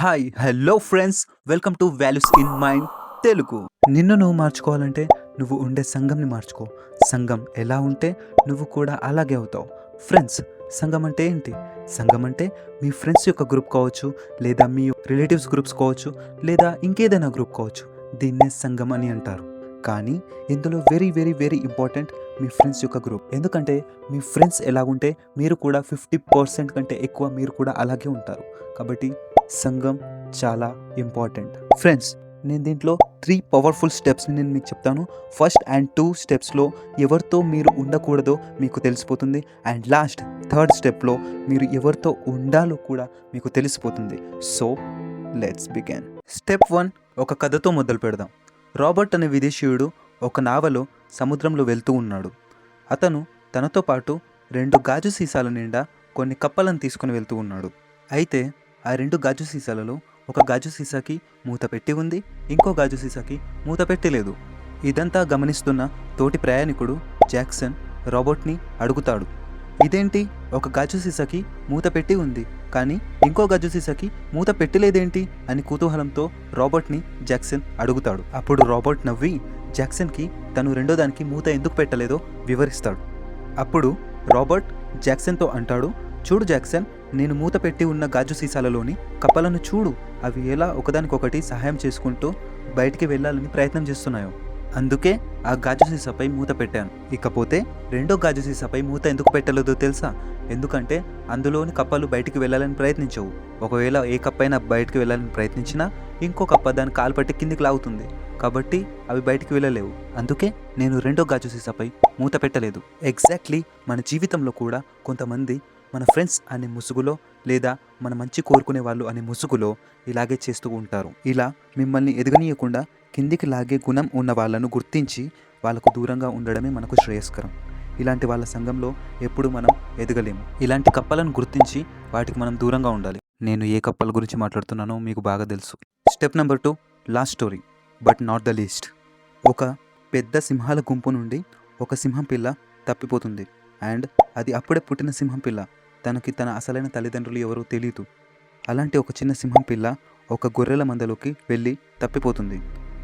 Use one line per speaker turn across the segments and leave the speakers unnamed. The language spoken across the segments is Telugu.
Hi hello friends, welcome to values in mind Telugu. నిన్ను నువ్వు మార్చుకోవాలంటే నువ్వు ఉండే సంఘంని మార్చుకో. సంఘం ఎలా ఉంటే నువ్వు కూడా అలాగే అవుతావు. ఫ్రెండ్స్, సంఘం అంటే ఏంటి? సంఘం అంటే మీ ఫ్రెండ్స్ యొక్క గ్రూప్ కావచ్చు, లేదా మీ రిలేటివ్స్ గ్రూప్స్ కావచ్చు, లేదా ఇంకేదైనా గ్రూప్ కావచ్చు. దీన్నే సంఘం అని అంటారు. కానీ ఇందులో వెరీ వెరీ వెరీ ఇంపార్టెంట్ మీ ఫ్రెండ్స్ యొక్క గ్రూప్. ఎందుకంటే మీ ఫ్రెండ్స్ ఎలాగుంటే మీరు కూడా 50% కంటే ఎక్కువ మీరు కూడా అలాగే ఉంటారు. కాబట్టి సంఘం చాలా ఇంపార్టెంట్. ఫ్రెండ్స్, నేను దీంట్లో 3 పవర్ఫుల్ స్టెప్స్ని నేను మీకు చెప్తాను. ఫస్ట్ అండ్ 2 స్టెప్స్లో ఎవరితో మీరు ఉండకూడదో మీకు తెలిసిపోతుంది. అండ్ లాస్ట్ 3rd స్టెప్లో మీరు ఎవరితో ఉండాలో కూడా మీకు తెలిసిపోతుంది. So let's begin. స్టెప్ 1, ఒక కథతో మొదలు పెడదాం. రాబర్ట్ అనే విదేశీయుడు ఒక నావలో సముద్రంలో వెళ్తూ ఉన్నాడు. అతను తనతో పాటు 2 గాజు సీసాల నిండా కొన్ని కప్పలను తీసుకుని వెళ్తూ ఉన్నాడు. అయితే ఆ 2 గాజు సీసాలలో ఒక గాజు సీసాకి మూత పెట్టి ఉంది, ఇంకో గాజు సీసాకి మూత పెట్టలేదు. ఇదంతా గమనిస్తున్న తోటి ప్రయాణికుడు జాక్సన్ రాబర్ట్ని అడుగుతాడు, ఇదేంటి, ఒక గాజు సీసాకి మూత పెట్టి ఉంది కానీ ఇంకో గాజు సీసాకి మూత పెట్టలేదేంటి అని కుతూహలంతో రాబర్ట్ని జాక్సన్ అడుగుతాడు. అప్పుడు రాబర్ట్ నవ్వి జాక్సన్కి తను రెండో దానికి మూత ఎందుకు పెట్టలేదో వివరిస్తాడు. అప్పుడు రాబర్ట్ జాక్సన్తో అంటాడు, చూడు జాక్సన్, నేను మూత పెట్టి ఉన్న గాజు సీసాలలోని కప్పలను చూడు, అవి ఎలా ఒకదానికొకటి సహాయం చేసుకుంటూ బయటికి వెళ్ళాలని ప్రయత్నం చేస్తున్నాయో. అందుకే ఆ గాజు సీసాపై మూత పెట్టాను. ఇకపోతే రెండో గాజు సీసాపై మూత ఎందుకు పెట్టలేదో తెలుసా? ఎందుకంటే అందులోని కప్పలు బయటికి వెళ్ళాలని ప్రయత్నించవు. ఒకవేళ ఏ కప్పైనా బయటికి వెళ్ళాలని ప్రయత్నించినా ఇంకో కప్ప దాని కాలు పట్టి కిందికి లాగుతుంది. కాబట్టి అవి బయటికి వెళ్ళలేవు. అందుకే నేను రెండో గాజు సీసాపై మూత పెట్టలేదు. ఎగ్జాక్ట్లీ మన జీవితంలో కూడా కొంతమంది మన ఫ్రెండ్స్ అనే ముసుగులో, లేదా మన మంచి కోరుకునే వాళ్ళు అనే ముసుగులో ఇలాగే చేస్తూ ఉంటారు. ఇలా మిమ్మల్ని ఎదగనీయకుండా కిందికి లాగే గుణం ఉన్న వాళ్ళను గుర్తించి వాళ్ళకు దూరంగా ఉండడమే మనకు శ్రేయస్కరం. ఇలాంటి వాళ్ళ సంఘంలో ఎప్పుడు మనం ఎదగలేము. ఇలాంటి కప్పలను గుర్తించి వాటికి మనం దూరంగా ఉండాలి. నేను ఏ కప్పల గురించి మాట్లాడుతున్నానో మీకు బాగా తెలుసు. Step number 2, last story but not the least. ఒక పెద్ద సింహాల గుంపు నుండి ఒక సింహం పిల్ల తప్పిపోతుంది. అండ్ అది అప్పుడే పుట్టిన సింహం పిల్ల. తనకి తన అసలైన తల్లిదండ్రులు ఎవరో తెలియదు. అలాంటి ఒక చిన్న సింహం పిల్ల ఒక గొర్రెల మందలోకి వెళ్ళి తప్పిపోతుంది.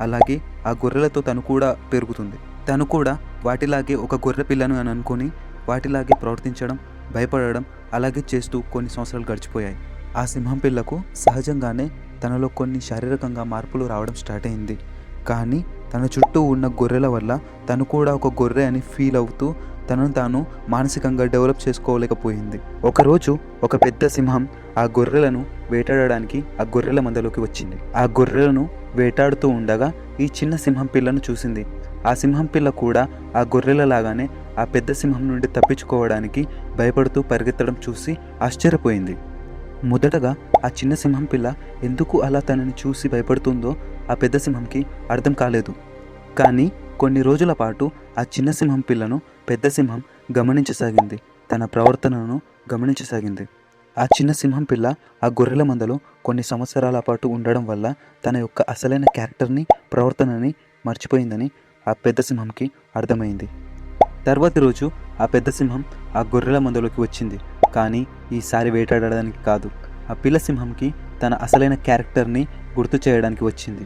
అలాగే ఆ గొర్రెలతో తను కూడా పెరుగుతుంది. తను కూడా వాటిలాగే ఒక గొర్రె పిల్లను అని అనుకొని వాటిలాగే ప్రవర్తించడం, భయపడడం అలాగే చేస్తూ కొన్ని సంవత్సరాలు గడిచిపోయాయి. ఆ సింహం పిల్లకు సహజంగానే తనలో కొన్ని శారీరకంగా మార్పులు రావడం స్టార్ట్ అయింది. కానీ తన చుట్టూ ఉన్న గొర్రెల వల్ల తను కూడా ఒక గొర్రె అని ఫీల్ అవుతూ తనను తాను మానసికంగా డెవలప్ చేసుకోలేకపోయింది. ఒకరోజు ఒక పెద్ద సింహం ఆ గొర్రెలను వేటాడడానికి ఆ గొర్రెల మందలోకి వచ్చింది. ఆ గొర్రెలను వేటాడుతూ ఉండగా ఈ చిన్న సింహం పిల్లను చూసింది. ఆ సింహం పిల్ల కూడా ఆ గొర్రెలలాగానే ఆ పెద్ద సింహం నుండి తప్పించుకోవడానికి భయపడుతూ పరిగెత్తడం చూసి ఆశ్చర్యపోయింది. మొదటగా ఆ చిన్న సింహం పిల్ల ఎందుకు అలా తనని చూసి భయపడుతుందో ఆ పెద్ద సింహంకి అర్థం కాలేదు. కానీ కొన్ని రోజుల పాటు ఆ చిన్న సింహం పిల్లను పెద్ద సింహం గమనించసాగింది. తన ప్రవర్తనను గమనించసాగింది. ఆ చిన్న సింహం పిల్ల ఆ గొర్రెల మందలో కొన్ని సంవత్సరాల పాటు ఉండడం వల్ల తన యొక్క అసలైన క్యారెక్టర్ని, ప్రవర్తనని మర్చిపోయిందని ఆ పెద్ద సింహంకి అర్థమైంది. తర్వాతి రోజు ఆ పెద్ద సింహం ఆ గొర్రెల మందలోకి వచ్చింది. కానీ ఈసారి వేటాడడానికి కాదు, ఆ పిల్ల సింహంకి తన అసలైన క్యారెక్టర్ని గుర్తు చేయడానికి వచ్చింది.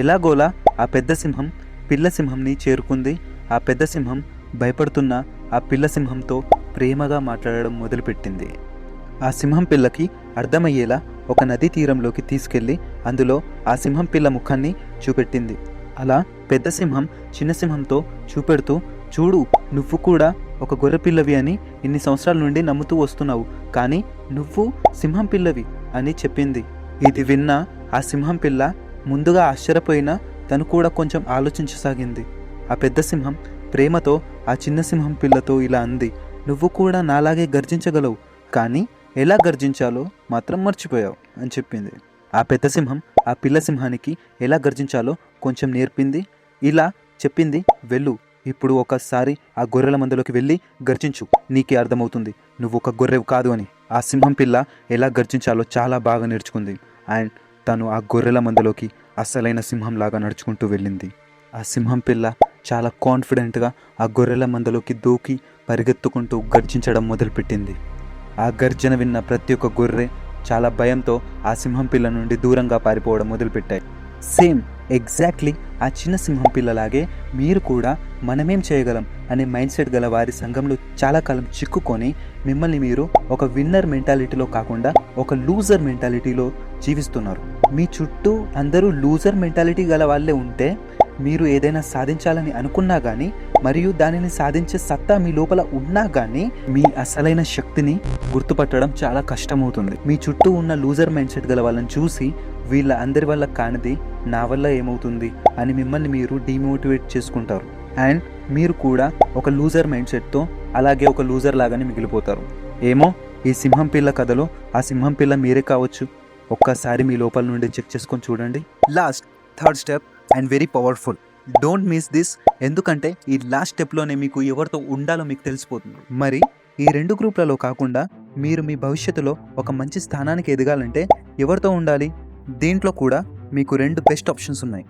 ఎలాగోలా ఆ పెద్ద సింహం పిల్ల సింహంని చేరుకుంది. ఆ పెద్ద సింహం భయపడుతున్న ఆ పిల్ల సింహంతో ప్రేమగా మాట్లాడడం మొదలుపెట్టింది. ఆ సింహం పిల్లకి అర్థమయ్యేలా ఒక నదీ తీరంలోకి తీసుకెళ్ళి అందులో ఆ సింహం పిల్ల ముఖాన్ని చూపెట్టింది. అలా పెద్ద సింహం చిన్న సింహంతో చూపెడుతూ, చూడు, నువ్వు కూడా ఒక గొర్రె పిల్లవి అని ఇన్ని సంవత్సరాల నుండి నమ్ముతూ వస్తున్నావు, కానీ నువ్వు సింహం పిల్లవి అని చెప్పింది. ఇది విన్న ఆ సింహం పిల్ల ముందుగా ఆశ్చర్యపోయినా తను కూడా కొంచెం ఆలోచించసాగింది. ఆ పెద్ద సింహం ప్రేమతో ఆ చిన్న సింహం పిల్లతో ఇలా అంది, నువ్వు కూడా నాలాగే గర్జించగలవు, కానీ ఎలా గర్జించాలో మాత్రం మర్చిపోయావు అని చెప్పింది. ఆ పెద్ద సింహం ఆ పిల్ల సింహానికి ఎలా గర్జించాలో కొంచెం నేర్పింది. ఇలా చెప్పింది, వెళ్ళు, ఇప్పుడు ఒకసారి ఆ గొర్రెల మందలోకి వెళ్ళి గర్జించు, నీకే అర్థమవుతుంది నువ్వు ఒక గొర్రెవు కాదు అని. ఆ సింహం పిల్ల ఎలా గర్జించాలో చాలా బాగా నేర్చుకుంది. అండ్ తను ఆ గొర్రెల మందలోకి అసలైన సింహంలాగా నడుచుకుంటూ వెళ్ళింది. ఆ సింహం పిల్ల చాలా కాన్ఫిడెంట్గా ఆ గొర్రెల మందలోకి దూకి పరిగెత్తుకుంటూ గర్జించడం మొదలుపెట్టింది. ఆ గర్జన విన్న ప్రతి ఒక్క గొర్రె చాలా భయంతో ఆ సింహం పిల్ల నుండి దూరంగా పారిపోవడం మొదలుపెట్టాయి. సేమ్ ఎగ్జాక్ట్లీ ఆ చిన్న సింహం పిల్లలాగే మీరు కూడా మనమేం చేయగలం అనే మైండ్ సెట్ గల వారి సంఘంలో చాలా కాలం చిక్కుకొని మిమ్మల్ని మీరు ఒక విన్నర్ మెంటాలిటీలో కాకుండా ఒక లూజర్ మెంటాలిటీలో జీవిస్తున్నారు. మీ చుట్టూ అందరూ లూజర్ మెంటాలిటీ గల వాళ్ళే ఉంటే మీరు ఏదైనా సాధించాలని అనుకున్నా కానీ మరియు దానిని సాధించే సత్తా మీ లోపల ఉన్నా కానీ మీ అసలైన శక్తిని గుర్తుపట్టడం చాలా కష్టమవుతుంది. మీ చుట్టూ ఉన్న లూజర్ మైండ్ సెట్ గల వాళ్ళని చూసి వీళ్ళ అందరి వల్ల కానిది నా వల్ల ఏమవుతుంది అని మిమ్మల్ని మీరు డిమోటివేట్ చేసుకుంటారు. అండ్ మీరు కూడా ఒక లూజర్ మైండ్ సెట్తో అలాగే ఒక లూజర్ లాగానే మిగిలిపోతారు. ఏమో ఈ సింహం పిల్ల కథలో ఆ సింహం పిల్ల మీరే కావచ్చు. ఒక్కసారి మీ లోపల నుండి చెక్ చేసుకొని చూడండి. Last third step and very powerful. Don't miss this. ఎందుకంటే ఈ లాస్ట్ స్టెప్లోనే మీకు ఎవరితో ఉండాలో మీకు తెలిసిపోతుంది. మరి ఈ 2 గ్రూప్లలో కాకుండా మీరు మీ భవిష్యత్తులో ఒక మంచి స్థానానికి ఎదగాలంటే ఎవరితో ఉండాలి? దీంట్లో కూడా మీకు 2 బెస్ట్ ఆప్షన్స్ ఉన్నాయి.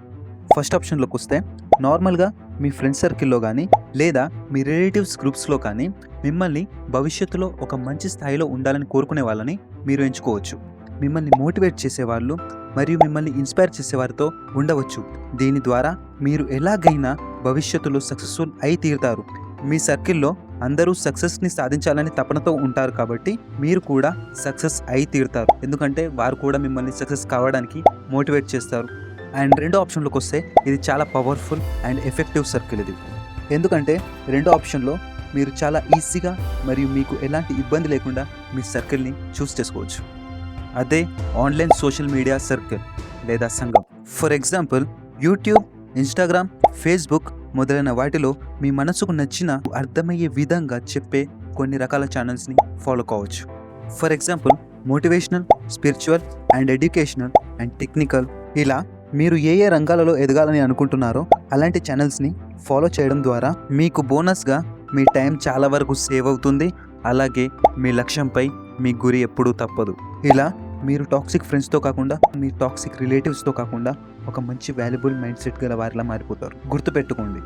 ఫస్ట్ ఆప్షన్లోకి వస్తే నార్మల్గా మీ ఫ్రెండ్ సర్కిల్లో కానీ లేదా మీ రిలేటివ్స్ గ్రూప్స్లో కానీ మిమ్మల్ని భవిష్యత్తులో ఒక మంచి స్థాయిలో ఉండాలని కోరుకునే వాళ్ళని మీరు ఎంచుకోవచ్చు. మిమ్మల్ని మోటివేట్ చేసేవాళ్ళు మరియు మిమ్మల్ని ఇన్స్పైర్ చేసేవారితో ఉండవచ్చు. దీని ద్వారా మీరు ఎలాగైనా భవిష్యత్తులో సక్సెస్ఫుల్ అయి తీరుతారు. మీ సర్కిల్లో అందరూ సక్సెస్ని సాధించాలని తపనతో ఉంటారు కాబట్టి మీరు కూడా సక్సెస్ అయి తీరుతారు. ఎందుకంటే వారు కూడా మిమ్మల్ని సక్సెస్ కావడానికి మోటివేట్ చేస్తారు. అండ్ 2వ ఆప్షన్లోకి వస్తే ఇది చాలా పవర్ఫుల్ అండ్ ఎఫెక్టివ్ సర్కిల్ ఇది. ఎందుకంటే 2వ ఆప్షన్లో మీరు చాలా ఈజీగా మరియు మీకు ఎలాంటి ఇబ్బంది లేకుండా మీ సర్కిల్ని చూస్ చేసుకోవచ్చు. అదే ఆన్లైన్ సోషల్ మీడియా సర్కిల్ లేదా సంఘం. For example YouTube, Instagram, Facebook మొదలైన వాటిలో మీ మనసుకు నచ్చిన అర్థమయ్యే విధంగా చెప్పే కొన్ని రకాల ఛానల్స్ని ఫాలో కావచ్చు. For example motivational, spiritual and educational and technical. ఇలా మీరు ఏ ఏ రంగాలలో ఎదగాలని అనుకుంటున్నారో అలాంటి ఛానల్స్ని ఫాలో చేయడం ద్వారా మీకు బోనస్గా మీ టైం చాలా వరకు సేవ్ అవుతుంది. అలాగే మీ లక్ష్యంపై మీ గురి ఎప్పుడూ తప్పదు. ఇలా మీరు టాక్సిక్ ఫ్రెండ్స్తో కాకుండా మీ టాక్సిక్ రిలేటివ్స్తో కాకుండా ఒక మంచి వాల్యుబుల్ మైండ్ సెట్ గల వారిలా మారిపోతారు. గుర్తుపెట్టుకోండి,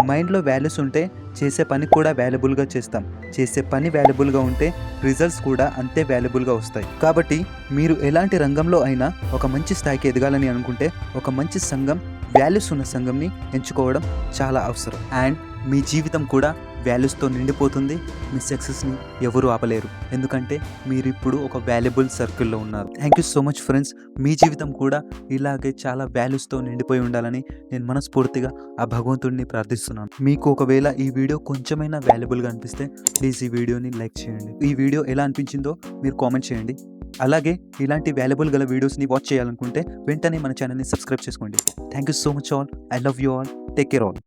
మైండ్లో వాల్యూస్ ఉంటే చేసే పని కూడా వాల్యుబుల్గా చేస్తాం. చేసే పని వాల్యుబుల్గా ఉంటే రిజల్ట్స్ కూడా అంతే వాల్యుబుల్గా వస్తాయి. కాబట్టి మీరు ఎలాంటి రంగంలో అయినా ఒక మంచి స్థాయికి ఎదగాలని అనుకుంటే ఒక మంచి సంఘం, వాల్యూస్ ఉన్న సంఘంని ఎంచుకోవడం చాలా అవసరం. అండ్ మీ జీవితం కూడా వాల్యూస్తో నిండిపోతుంది. మీ సక్సెస్ని ఎవరు ఆపలేరు. ఎందుకంటే మీరు ఇప్పుడు ఒక వాల్యుబుల్ సర్కిల్లో ఉన్నారు. Thank you so much friends. మీ జీవితం కూడా ఇలాగే చాలా వాల్యూస్తో నిండిపోయి ఉండాలని నేను మనస్ఫూర్తిగా ఆ భగవంతుడిని ప్రార్థిస్తున్నాను. మీకు ఒకవేళ ఈ వీడియో కొంచెమైనా వాల్యుబుల్గా అనిపిస్తే ప్లీజ్ ఈ వీడియోని లైక్ చేయండి. ఈ వీడియో ఎలా అనిపించిందో మీరు కామెంట్ చేయండి. అలాగే ఇలాంటి వాల్యుబుల్ గల వీడియోస్ని వాచ్ చేయాలనుకుంటే వెంటనే మన ఛానల్ని సబ్స్క్రైబ్ చేసుకోండి. Thank you so much all. I love you all. Take care all.